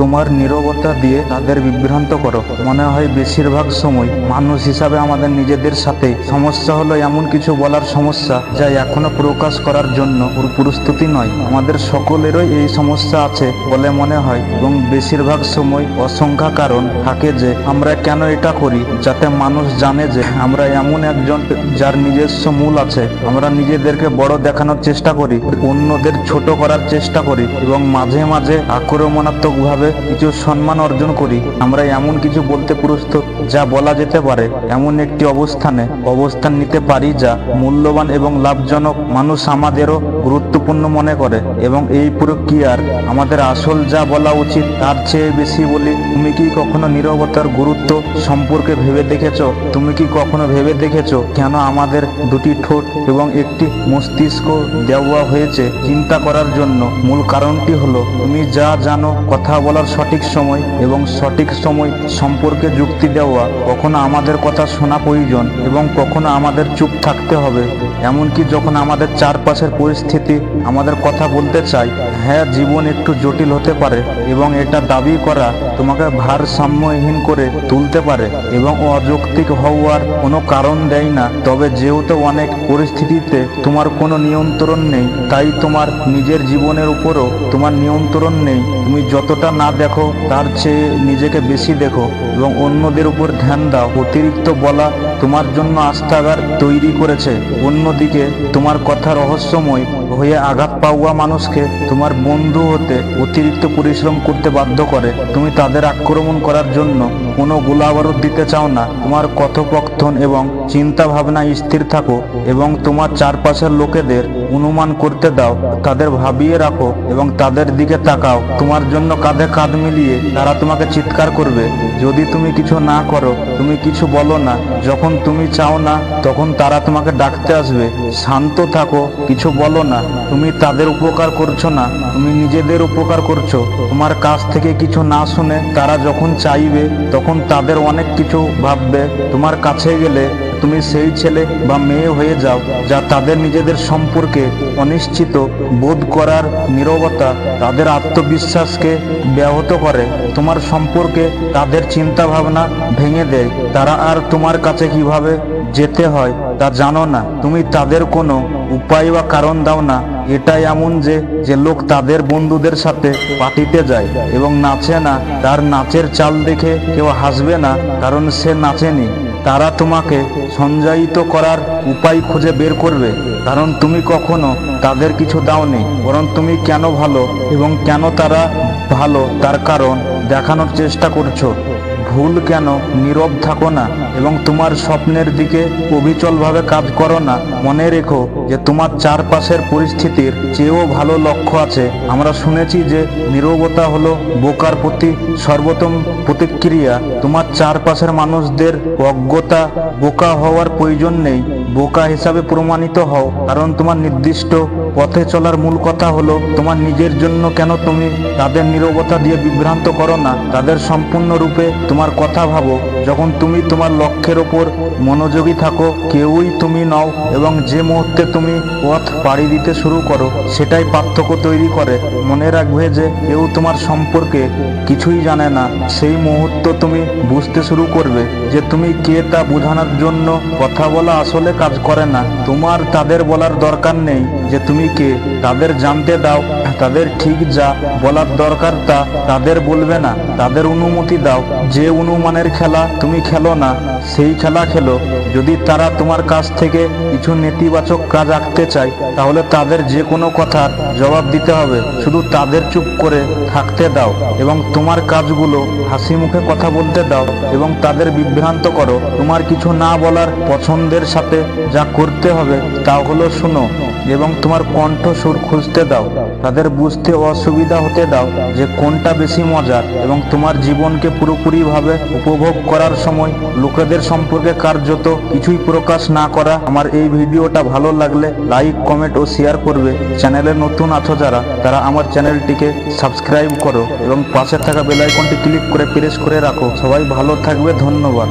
তোমার নীরবতা দিয়ে তাদের বিভ্রান্ত করো। মনে হয় বেশিরভাগ সময় মানুষ হিসাবে আমাদের নিজেদের সাথে সমস্যা হলো এমন কিছু বলার সমস্যা যা এখনো প্রকাশ করার জন্য প্রস্তুতি নয়। আমাদের সকলেরই এই সমস্যা আছে বলে মনে হয়, এবং বেশিরভাগ সময় অসংখ্য কারণ থাকে যে আমরা কেন এটা করি, যাতে মানুষ জানে যে আমরা এমন একজন যার নিজস্ব মূল আছে। আমরা নিজেদেরকে বড় দেখানোর চেষ্টা করি, অন্যদের ছোট করার চেষ্টা করি, এবং মাঝে মাঝে আক্রমণাত্মক ভাবে কিছু সম্মান অর্জন করি। আমরা এমন কিছু বলতে প্রস্তুত যা বলা যেতে পারে এমন একটি অবস্থান নিতে পারি যা মূল্যবান এবং লাভজনক মানুষ আমাদেরও গুরুত্বপূর্ণ মনে করে, এবং এই প্রক্রিয়ার আমাদের আসল যা বলা উচিত তার চেয়ে বেশি বলি। তুমি কি কখনো নীরবতার গুরুত্ব সম্পর্কে ভেবে দেখেছো? তুমি কি কখনো ভেবে দেখেছো কেন আমাদের দুটি ঠোঁট এবং একটি মস্তিষ্ক দেওয়া হয়েছে চিন্তা করার জন্য? মূল কারণটি হলো তুমি যা জানো। কথা বলার সঠিক সময় এবং সঠিক সময় সম্পর্কে যুক্তি দেওয়া। কখনো আমাদের কথা শোনা প্রয়োজন এবং কখনো আমাদের চুপ থাকতে হবে, এমনকি যখন আমাদের চারপাশের পরিস্থিতি আমাদের কথা বলতে চায়। হ্যাঁ, জীবন একটু জটিল হতে পারে এবং এটা দাবি করা তোমাকে ভারসাম্যহীন করে তুলতে পারে এবং অযৌক্তিক হওয়ার কোনো কারণ দেয় না। তবে যেহেতু অনেক পরিস্থিতিতে তোমার কোনো নিয়ন্ত্রণ নেই, তাই তোমার নিজের জীবনের উপরও তোমার নিয়ন্ত্রণ নেই। তুমি যতটা না দেখো তার চেয়ে নিজেকে বেশি দেখো এবং অন্যদের উপর ধ্যান দাও। অতিরিক্ত বলা তোমার জন্য আস্তাগার তৈরি করেছে। অন্যদিকে তোমার কথা রহস্যময় হয়ে আঘাত পাওয়া মানুষকে তোমার বন্ধু হতে অতিরিক্ত পরিশ্রম করতে বাধ্য করে। তুমি তাদের আক্রমণ করার জন্য কোনো গোলাবারুদ দিতে চাও না। তোমার কথোপকথন এবং চিন্তা ভাবনা স্থির থাকো এবং তোমার চারপাশের লোকেদের অনুমান করতে দাও। তাদের ভাবিয়ে রাখো এবং তাদের দিকে তাকাও। তোমার জন্য কাঁধে কাঁধ মিলিয়ে তারা তোমাকে চিৎকার করবে যদি তুমি কিছু না করো। তুমি কিছু বলো না যখন তুমি চাও না, তখন তারা তোমাকে ডাকতে আসবে। শান্ত থাকো, কিছু বলো না। তুমি তাদের উপকার করছো না, তুমি নিজেদের উপকার করছো। তোমার কাছ থেকে কিছু না শুনে তারা যখন চাইবে তখন তাদের অনেক কিছু ভাববে। তোমার কাছে গেলে তুমি সেই ছেলে বা মেয়ে হয়ে যাও যা তাদের নিজেদের সম্পর্কে অনিশ্চিত বোধ করার নীরবতা তাদের আত্মবিশ্বাসকে ব্যাহত করে। তোমার সম্পর্কে তাদের চিন্তা ভাবনা ভেঙে দেয়। তারা আর তোমার কাছে কিভাবে যেতে হয় তা জানো না। তুমি তাদের কোনো উপায় বা কারণ দাও না। এটা এমন যে লোক তাদের বন্ধুদের সাথে পার্টিতে যায় এবং নাচে না, তার নাচের চাল দেখে কেউ হাসবে না কারণ সে নাচেনি। তারা তোমাকে সঞ্চায়িত করার উপায় খুঁজে বের করবে কারণ তুমি কখনো তাদের কিছু দাওনি, বরং তুমি কেন ভালো এবং কেন তারা ভালো তার কারণ দেখানোর চেষ্টা করছো। ভুল কেন নীরব থাকো না এবং তোমার স্বপ্নের দিকে অবিচলভাবে কাজ করো না। মনে রেখো যে তোমার চারপাশের পরিস্থিতির চেয়েও ভালো লক্ষ্য আছে। আমরা শুনেছি যে নীরবতা হলো বোকার প্রতি সর্বোত্তম প্রতিক্রিয়া। তোমার চারপাশের মানুষদের অজ্ঞতা বোকা হওয়ার প্রয়োজন নেই। বোকা হিসাবে প্রমাণিত হও, কারণ তোমার নির্দিষ্ট পথে চলার মূল কথা হলো তোমার নিজের জন্য। কেন তুমি তাদের নীরবতা দিয়ে বিভ্রান্ত করো না, তাদের সম্পূর্ণরূপে তোমার কথা ভাবো। যখন তুমি তোমার লক্ষ্যের ওপর মনোযোগী থাকো, কেউই তুমি নও, এবং যে মুহূর্তে তুমি পথ পাড়ি দিতে শুরু করো সেটাই পার্থক্য তৈরি করে। মনে রাখবে যে কেউ তোমার সম্পর্কে কিছুই জানে না। সেই মুহূর্ত তুমি বুঝতে শুরু করবে যে তুমি কে তা বোঝানোর জন্য কথা বলা আসলে কাজ করে না। তোমার তাদের বলার দরকার নেই যে তুমি কে। তাদের জানতে দাও তাদের ঠিক যা বলার দরকার তা তাদের বলবে না। তাদের অনুমতি দাও। যে অনুমানের খেলা তুমি খেলো না, সেই খেলা খেলো। যদি তারা তোমার কাছ থেকে কিছু নেতিবাচক কাজ আঁকতে চায়, তাহলে তাদের যে কোনো কথার জবাব দিতে হবে। শুধু তাদের চুপ করে থাকতে দাও এবং তোমার কাজগুলো হাসি মুখে কথা বলতে দাও এবং তাদের বিভ্রান্ত করো। তোমার কিছু না বলার পছন্দের সাথে যা করতে হবে তা হলো শোনো এবং তোমার কণ্ঠস্বর খুঁজতে দাও। তাদের বুঝতে অসুবিধা হতে দাও যে কোনটা বেশি মজার, এবং তোমার জীবনকে পুরোপুরিভাবে উপভোগ করার সময় লোকেদের সম্পর্কে কার্যত কিছুই প্রকাশ না করা। আমার এই ভিডিওটা ভালো লাগলে লাইক, কমেন্ট ও শেয়ার করবে। চ্যানেলে নতুন আছো যারা, তারা আমার চ্যানেলটিকে সাবস্ক্রাইব করো এবং পাশে থাকা বেল আইকনটি ক্লিক করে প্রেস করে রাখো। সবাই ভালো থাকবে, ধন্যবাদ।